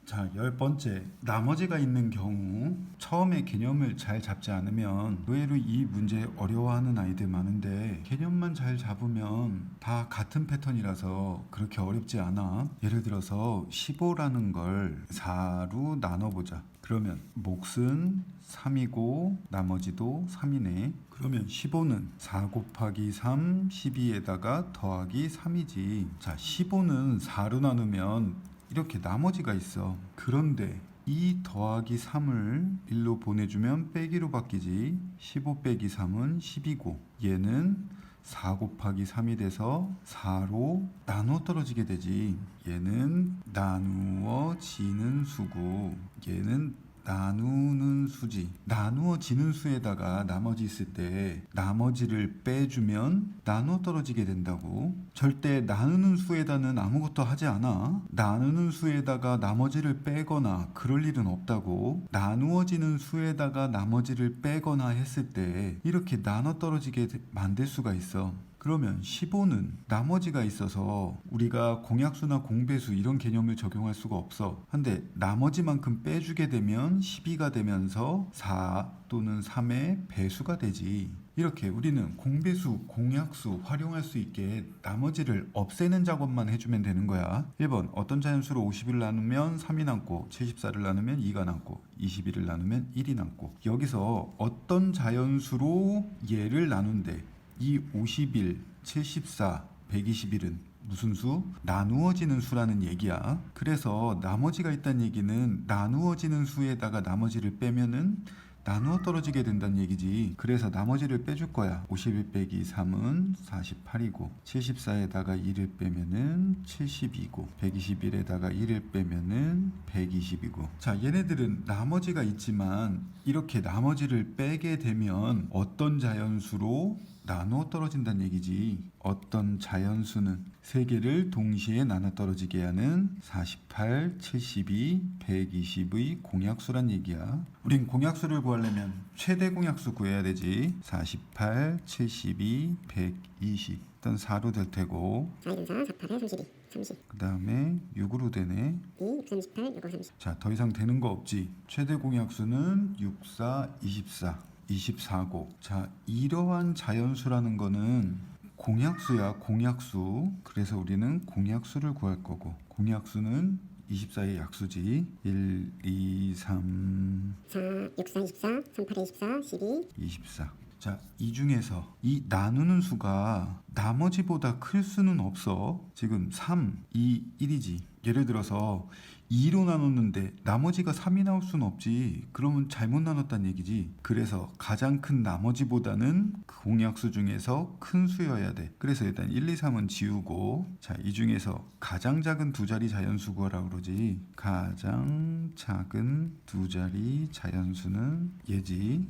자, 10번째. 나머지가 있는 경우 처음에 개념을 잘 잡지 않으면 의외로 이 문제 어려워하는 아이들 많은데 개념만 잘 잡으면 다 같은 패턴이라서 그렇게 어렵지 않아. 예를 들어서 15라는 걸 4로 나눠보자. 그러면 몫은 3이고 나머지도 3이네. 그러면 15는 4 곱하기 3, 12에다가 더하기 3이지. 자, 15는 4로 나누면 이렇게 나머지가 있어. 그런데 이 더하기 3을 1로 보내주면 빼기로 바뀌지. 15 빼기 3은 10이고 얘는 4 곱하기 3이 돼서 4로 나누어 떨어지게 되지. 얘는 나누어지는 수고 얘는 나누는 수지. 나누어지는 수에다가 나머지 있을 때 나머지를 빼주면 나누어 떨어지게 된다고. 절대 나누는 수에다는 아무것도 하지 않아. 나누는 수에다가 나머지를 빼거나 그럴 일은 없다고. 나누어지는 수에다가 나머지를 빼거나 했을 때 이렇게 나눠 떨어지게 만들 수가 있어. 그러면 15는 나머지가 있어서 우리가 공약수나 공배수 이런 개념을 적용할 수가 없어. 근데 나머지만큼 빼주게 되면 12가 되면서 4 또는 3의 배수가 되지. 이렇게 우리는 공배수, 공약수 활용할 수 있게 나머지를 없애는 작업만 해주면 되는 거야. 1번 어떤 자연수로 50을 나누면 3이 남고 74를 나누면 2가 남고 21을 나누면 1이 남고. 여기서 어떤 자연수로 얘를 나눈대. 이 51, 74, 121은 무슨 수? 나누어지는 수라는 얘기야. 그래서 나머지가 있다는 얘기는 나누어지는 수에다가 나머지를 빼면은 나누어 떨어지게 된다는 얘기지. 그래서 나머지를 빼줄 거야. 51 빼기 3은 48이고 74에다가 2를 빼면은 72고 121에다가 1을 빼면은 120이고. 자, 얘네들은 나머지가 있지만 이렇게 나머지를 빼게 되면 어떤 자연수로 나누어 떨어진다는 얘기지. 어떤 자연수는 세 개를 동시에 나눠 떨어지게 하는 48, 72, 120의 공약수란 얘기야. 우린 공약수를 구하려면 최대 공약수 구해야 되지. 48, 72, 120. 일단 4로 될 테고 4, 2, 4, 4, 8에 32, 30. 그 다음에 6으로 되네. 2, 38, 6, 30. 자, 더 이상 되는 거 없지. 최대 공약수는 6, 4, 24, 24고. 자, 이러한 자연수라는 거는 공약수야, 공약수. 그래서 우리는 공약수를 구할 거고, 공약수는 24의 약수지. 1, 2, 3, 4, 6, 4, 24, 38, 24, 12. 24. 자, 이 중에서 이 나누는 수가 나머지보다 클 수는 없어. 지금 3, 2, 1이지. 예를 들어서 2로 나눴는데 나머지가 3이 나올 수는 없지. 그러면 잘못 나눴다는 얘기지. 그래서 가장 큰 나머지보다는 그 공약수 중에서 큰 수여야 돼. 그래서 일단 1, 2, 3은 지우고, 자, 이 중에서 가장 작은 두 자리 자연수 구하라고 그러지. 가장 작은 두 자리 자연수는 얘지.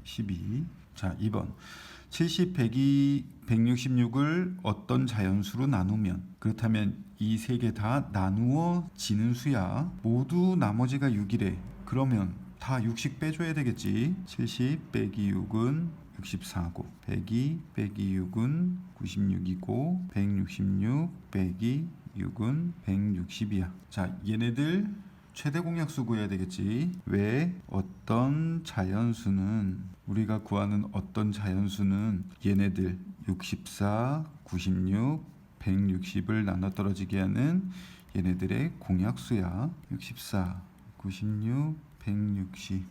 12. 자, 2번 70, 102, 166을 어떤 자연수로 나누면, 그렇다면 이 세 개 다 나누어지는 수야. 모두 나머지가 6이래. 그러면 다 6씩 빼줘야 되겠지. 70 빼기 6은 64고 102 빼기 6은 96이고 166 빼기 6은 160이야. 자, 얘네들 최대 공약수 구해야 되겠지. 왜? 어떤 자연수는, 우리가 구하는 어떤 자연수는 얘네들 64, 96, 160을 나눠 떨어지게 하는 얘네들의 공약수야. 64, 96, 160.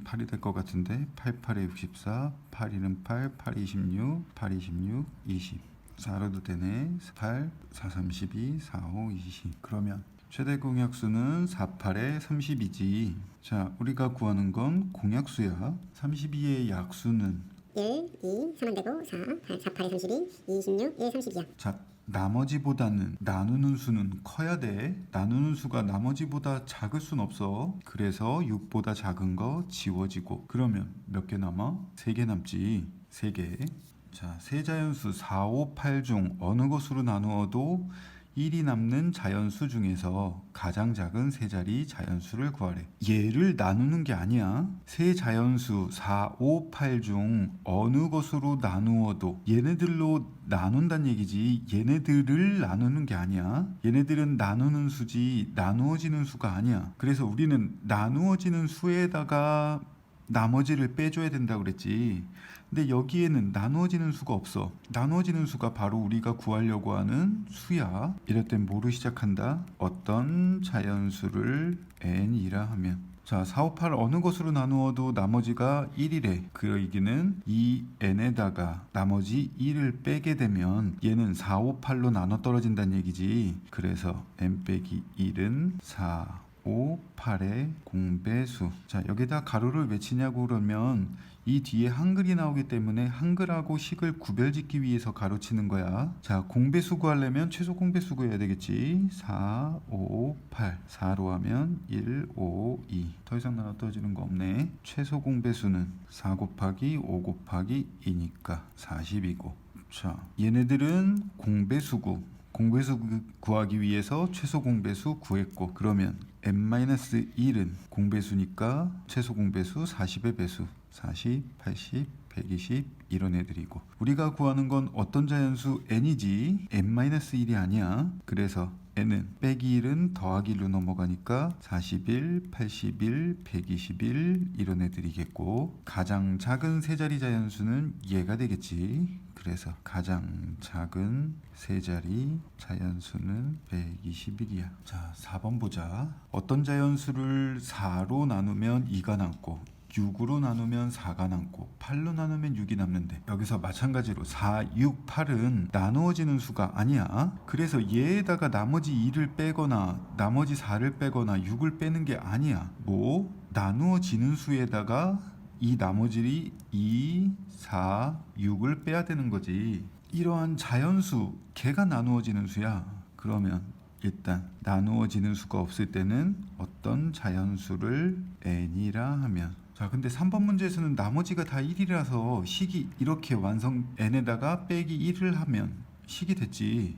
8이 될 것 같은데 88에 64, 8이는 8, 8, 26, 8, 26, 20. 4로도 되네. 8, 4, 32, 4, 5, 20. 그러면 최대 공약수는 48에 30이지. 자, 우리가 구하는 건 공약수야. 32의 약수는 1, 2, 3안 되고 4, 8, 4, 8에 32, 26, 1, 30이야. 자, 나머지보다는 나누는 수는 커야 돼. 나누는 수가 나머지보다 작을 순 없어. 그래서 6보다 작은 거 지워지고. 그러면 몇 개 남아? 3개 남지. 3개. 자, 세자연수 4, 5, 8 중 어느 것으로 나누어도 1이 남는 자연수 중에서 가장 작은 세 자리 자연수를 구하래. 얘를 나누는 게 아니야. 세 자연수 4, 5, 8 중 어느 것으로 나누어도 얘네들로 나눈다는 얘기지 얘네들을 나누는 게 아니야. 얘네들은 나누는 수지 나누어지는 수가 아니야. 그래서 우리는 나누어지는 수에다가 나머지를 빼줘야 된다고 그랬지. 근데 여기에는 나누어지는 수가 없어. 나누어지는 수가 바로 우리가 구하려고 하는 수야. 이럴 땐 뭐로 시작한다? 어떤 자연수를 n이라 하면, 자 4, 5, 8 어느 것으로 나누어도 나머지가 1이래. 그 얘기는 이 n에다가 나머지 1을 빼게 되면 얘는 4, 5, 8로 나눠 떨어진다는 얘기지. 그래서 n 빼기 1은 4, 5, 8의 공배수. 자 여기다 가로를 왜 치냐고 그러면 이 뒤에 한글이 나오기 때문에 한글하고 식을 구별짓기 위해서 가로치는 거야. 자 공배수 구하려면 최소 공배수 구해야 되겠지. 4, 5, 8 4로 하면 1, 5, 2 더 이상 나눠 떨어지는 거 없네. 최소 공배수는 4 곱하기 5 곱하기 2니까 40이고, 자 얘네들은 공배수고 공배수 구하기 위해서 최소 공배수 구했고, 그러면 n-1은 공배수니까 최소 공배수 40의 배수 40, 80, 120 이런 애들이고, 우리가 구하는 건 어떤 자연수 n이지 n-1이 아니야. 그래서 n은 빼기 1은 더하기 1로 넘어가니까 41, 81, 121 이런 애들이겠고, 가장 작은 세 자리 자연수는 얘가 되겠지. 그래서 가장 작은 세 자리 자연수는 121이야. 자 4번 보자. 어떤 자연수를 4로 나누면 2가 남고 6으로 나누면 4가 남고 8로 나누면 6이 남는데, 여기서 마찬가지로 4, 6, 8은 나누어지는 수가 아니야. 그래서 얘에다가 나머지 2를 빼거나 나머지 4를 빼거나 6을 빼는 게 아니야. 뭐 나누어지는 수에다가 이 나머지 2, 4, 6을 빼야 되는 거지. 이러한 자연수 걔가 나누어지는 수야. 그러면 일단 나누어지는 수가 없을 때는 어떤 자연수를 n이라 하면, 자 근데 3번 문제에서는 나머지가 다 1이라서 식이 이렇게 완성, n에다가 빼기 1을 하면 식이 됐지.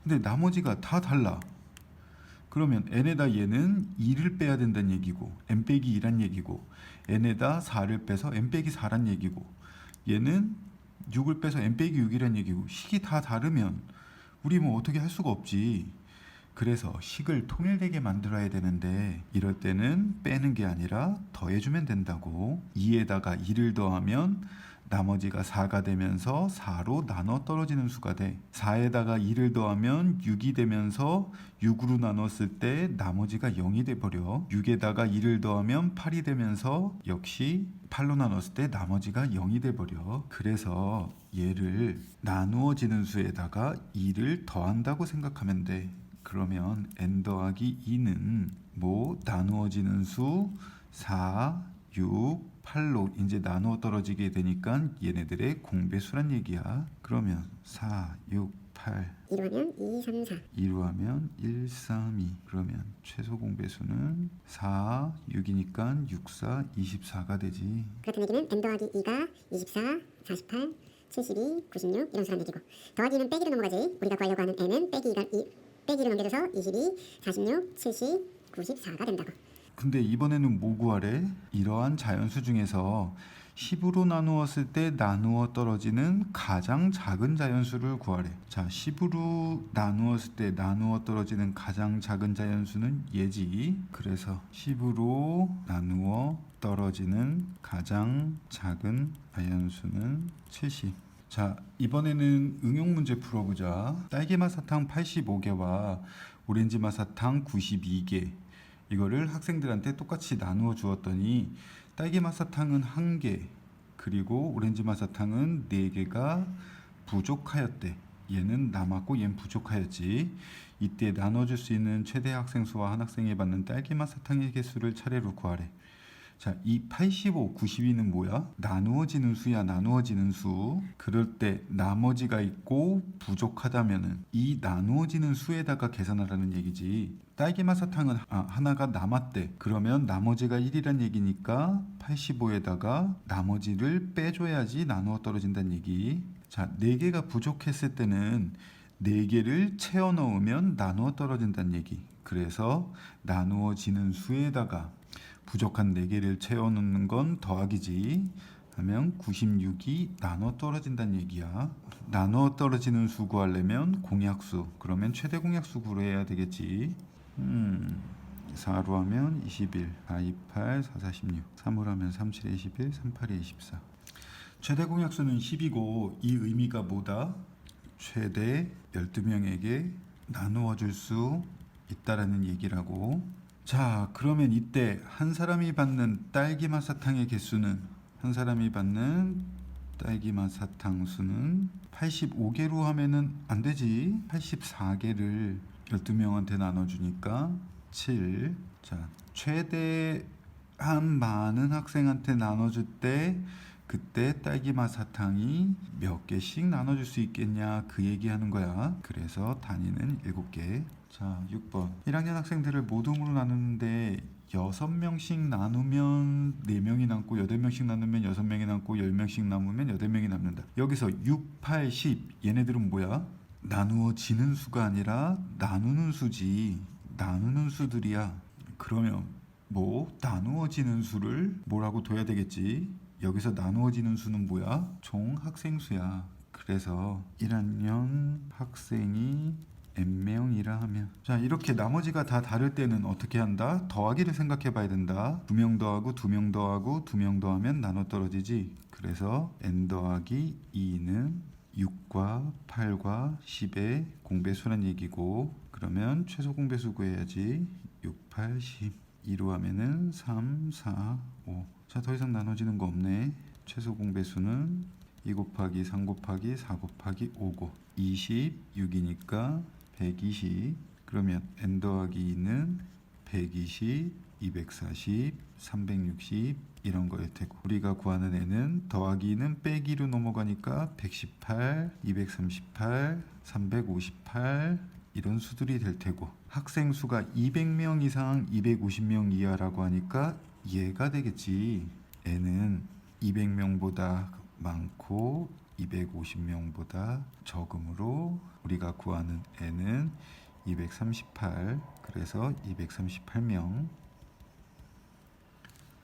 근데 나머지가 다 달라. 그러면 n에다 얘는 2를 빼야 된다는 얘기고 n 빼기 2란 얘기고, n에다 4를 빼서 n 빼기 4란 얘기고, 얘는 6을 빼서 n 빼기 6이란 얘기고, 식이 다 다르면 우리 뭐 어떻게 할 수가 없지. 그래서 식을 통일되게 만들어야 되는데 이럴 때는 빼는 게 아니라 더해주면 된다고. 2에다가 2를 더하면 나머지가 4가 되면서 4로 나눠 떨어지는 수가 돼. 4에다가 2를 더하면 6이 되면서 6으로 나눴을 때 나머지가 0이 돼버려. 6에다가 2를 더하면 8이 되면서 역시 8로 나눴을 때 나머지가 0이 돼버려. 그래서 얘를 나누어지는 수에다가 2를 더한다고 생각하면 돼. 그러면 n 더하기 2는 뭐 나누어지는 수 4, 6, 8로 이제 나누어 떨어지게 되니까 얘네들의 공배수란 얘기야. 그러면 4, 6, 8 2로 하면 2, 3, 4 2로 하면 1, 3, 2. 그러면 최소 공배수는 4, 6이니까 6, 4, 24가 되지. 그렇다는 얘기는 n 더하기 2가 24, 48, 72, 96 이런 수란 얘기고, 더하기는 빼기로 넘어가지. 우리가 구하려고 하는 n은 빼기로 넘겨줘서 22, 46, 70, 94가 된다고. 근데 이번에는 뭐 구하래? 이러한 자연수 중에서 10으로 나누었을 때 나누어 떨어지는 가장 작은 자연수를 구하래. 자, 10으로 나누었을 때 나누어 떨어지는 가장 작은 자연수는 얘지. 그래서 10으로 나누어 떨어지는 가장 작은 자연수는 70. 자, 이번에는 응용 문제 풀어보자. 딸기맛 사탕 85개와 오렌지맛 사탕 92개, 이거를 학생들한테 똑같이 나누어 주었더니 딸기맛 사탕은 1개, 그리고 오렌지맛 사탕은 4개가 부족하였대. 얘는 남았고 얘는 부족하였지. 이때 나눠줄 수 있는 최대 학생 수와 한 학생이 받는 딸기맛 사탕의 개수를 차례로 구하래. 자, 이 85, 92는 뭐야? 나누어지는 수야. 나누어지는 수. 그럴 때 나머지가 있고 부족하다면은 이 나누어지는 수에다가 계산하라는 얘기지. 딸기맛 사탕은 하나가 남았대. 그러면 나머지가 1이란 얘기니까 85에다가 나머지를 빼줘야지 나누어 떨어진다는 얘기. 자, 4개가 부족했을 때는 4개를 채워 넣으면 나누어 떨어진다는 얘기. 그래서 나누어지는 수에다가 부족한 4개를 채워 넣는 건 더하기지 하면 96이 나눠 떨어진다는 얘기야. 나눠 떨어지는 수 구하려면 공약수, 그러면 최대 공약수 구해야 되겠지. 4로 하면 21, 4, 28, 4, 46, 3으로 하면 3, 7에 21, 3, 8에 24. 최대 공약수는 10이고 이 의미가 뭐다? 최대 12명에게 나누어 줄 수 있다라는 얘기라고. 자, 그러면 이때 한 사람이 받는 딸기맛 사탕의 개수는, 한 사람이 받는 딸기맛 사탕 수는 85개로 하면은 안 되지. 84개를 12명한테 나눠주니까 7. 자, 최대한 많은 학생한테 나눠줄 때 그때 딸기맛 사탕이 몇 개씩 나눠줄 수 있겠냐 그 얘기하는 거야. 그래서 단위는 7개. 자, 6번. 1학년 학생들을 모둠으로 나누는데 6명씩 나누면 4명이 남고 8명씩 나누면 6명이 남고 10명씩 남으면 8명이 남는다. 여기서 6, 8, 10 얘네들은 뭐야? 나누어지는 수가 아니라 나누는 수지. 나누는 수들이야. 그러면 뭐 나누어지는 수를 뭐라고 둬야 되겠지? 여기서 나누어지는 수는 뭐야? 총 학생 수야. 그래서 1학년 학생이 n명이라 하면, 자, 이렇게 나머지가 다 다를 때는 어떻게 한다? 더하기를 생각해 봐야 된다. 2명 더하고 2명 더하고 2명 더하면 나눠 떨어지지. 그래서 n 더하기 2는 6과 8과 10의 공배수란 얘기고, 그러면 최소 공배수 구해야지. 6, 8, 10 2로 하면은 3, 4, 5. 자, 더 이상 나눠지는 거 없네. 최소 공배수는 2 곱하기 3 곱하기 4 곱하기 5고 26이니까 120. 그러면 n 더하기 2는 120, 240, 360 이런 거일 테고, 우리가 구하는 n은 더하기 2는 빼기로 넘어가니까 118, 238, 358 이런 수들이 될 테고, 학생 수가 200명 이상 250명 이하라고 하니까 얘가 되겠지. n은 200명보다 많고 250명보다 적음으로 우리가 구하는 n은 238. 그래서 238명.